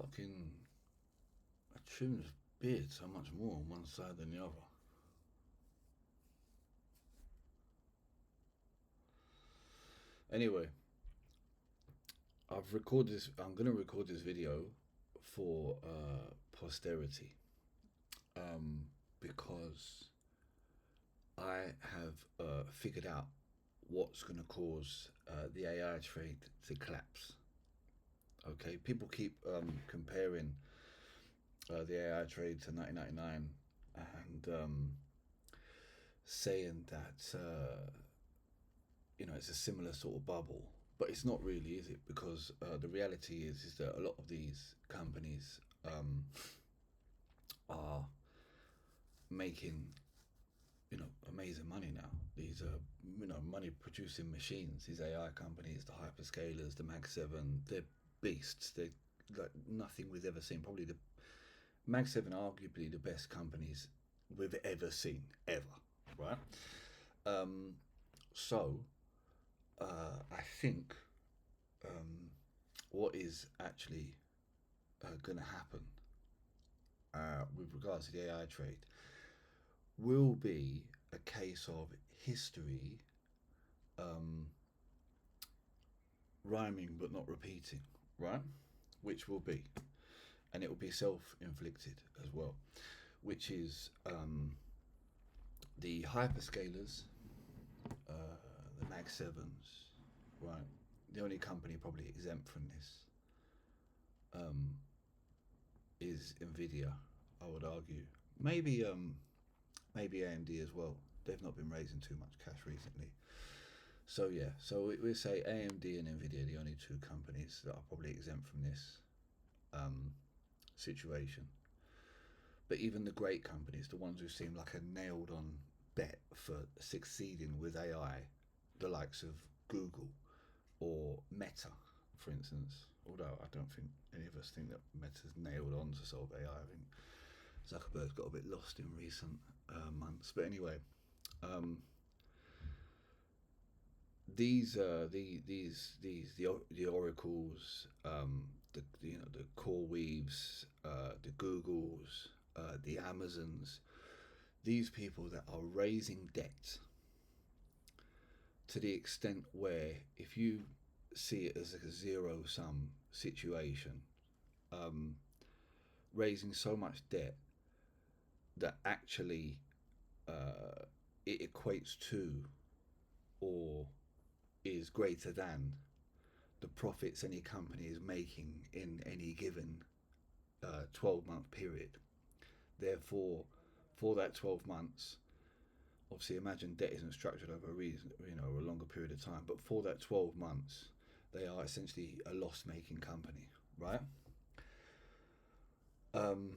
fucking that tune's beard so much more on one side than the other. Anyway, I've recorded this. I'm gonna record this video for posterity, because I have figured out what's gonna cause the AI trade to collapse. Okay, people keep comparing the AI trade to 1999 and saying that it's a similar sort of bubble, but it's not really, is it? Because the reality is that a lot of these companies are making amazing money now. These are money producing machines. These AI companies, the hyperscalers, the Mag Seven, they're beasts. They're like nothing we've ever seen. Probably the Mag Seven, arguably the best companies we've ever seen, ever. Right. Um, so I think what is actually going to happen with regards to the AI trade will be a case of history um, rhyming but not repeating, right? Which will be, and it will be self-inflicted as well, which is the hyperscalers, the Mag Sevens, right? The only company probably exempt from this um, is Nvidia. I would argue, maybe AMD as well. They've not been raising too much cash recently. So yeah, so we say AMD and Nvidia are the only two companies that are probably exempt from this um, situation. But even the great companies, the ones who seem like a nailed-on bet for succeeding with AI, the likes of Google or Meta, for instance. Although I don't think any of us think that Meta's nailed on to solve AI. I think Zuckerberg's got a bit lost in recent months. But anyway, um, the oracles, the core weaves, the Googles, the Amazons, these people that are raising debt to the extent where if you see it as a zero sum situation, um, raising so much debt that actually it equates to or is greater than the profits any company is making in any given 12-month period. Therefore, for that 12 months, obviously imagine debt isn't structured over a reason, a longer period of time, but for that 12 months, they are essentially a loss-making company, right? And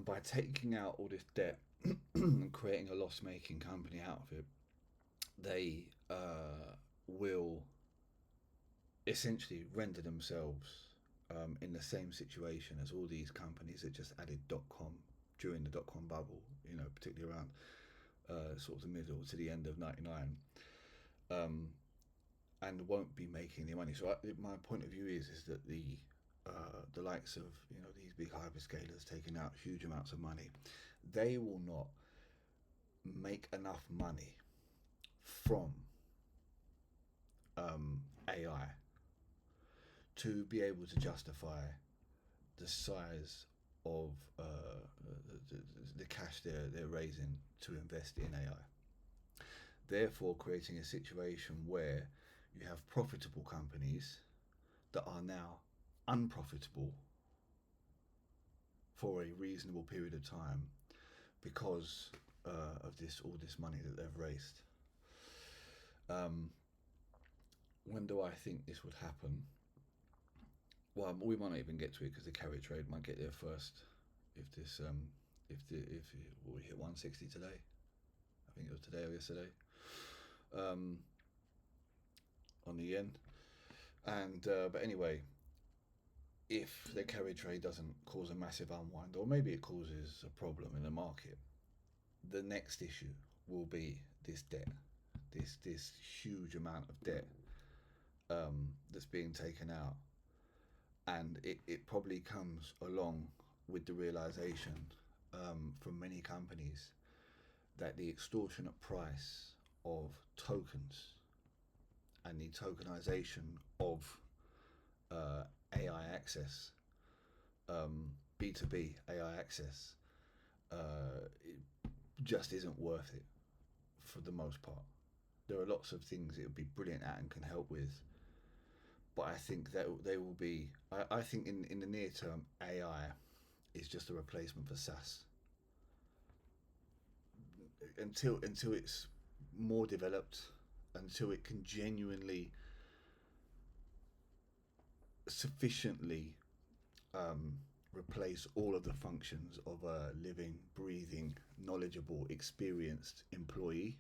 by taking out all this debt and creating a loss-making company out of it, they will essentially render themselves in the same situation as all these companies that just added .com during the .com bubble, particularly around sort of the middle to the end of '99, and won't be making any money. So my point of view is that the likes of these big hyperscalers taking out huge amounts of money, they will not make enough money from AI to be able to justify the size of the cash they're raising to invest in AI. Therefore, creating a situation where you have profitable companies that are now unprofitable for a reasonable period of time because of all this money that they've raised. When do I think this would happen? Well, we might not even get to it because the carry trade might get there first. If this, if we hit 160 today, I think it was today or yesterday, on the yen. And but anyway, if the carry trade doesn't cause a massive unwind, or maybe it causes a problem in the market, the next issue will be this debt, this huge amount of debt that's being taken out, And it probably comes along with the realization from many companies that the extortionate price of tokens and the tokenization of AI access, B2B AI access, it just isn't worth it for the most part. There are lots of things it would be brilliant at and can help with, but I think that they will be. I think in the near term, AI is just a replacement for SaaS until it's more developed, until it can genuinely, sufficiently um, replace all of the functions of a living, breathing, knowledgeable, experienced employee,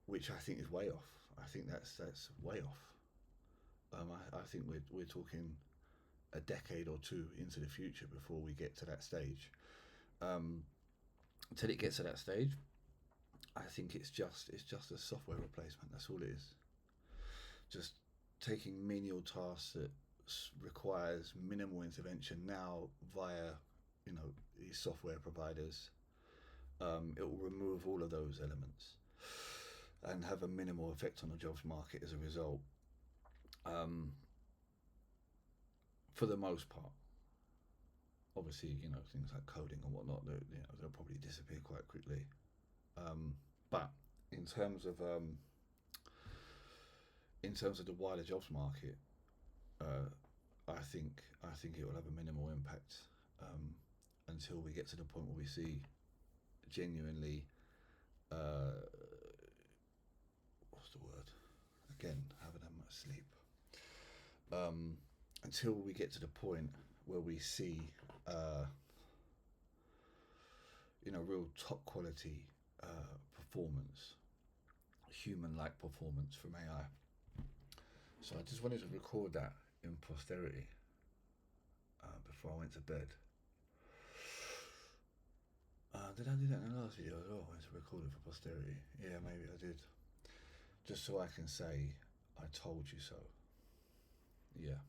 which I think is way off. I think that's way off. I think we're talking a decade or two into the future before we get to that stage. Um, Until it gets to that stage, I think it's just a software replacement. That's all it is. Just taking menial tasks that requires minimal intervention now via, these software providers. It will remove all of those elements and have a minimal effect on the jobs market as a result. Um, for the most part, obviously, things like coding and whatnot, they'll probably disappear quite quickly. But in terms of the wider jobs market, uh, I think it will have a minimal impact until we get to the point where we see genuinely, what's the word? Again, haven't had much sleep. Until we get to the point where we see, real top quality performance, human-like performance from AI. So I just wanted to record that in posterity before I went to bed. Did I do that in the last video as well? I wanted to record it for posterity. Yeah, maybe I did. Just so I can say, I told you so. Yeah.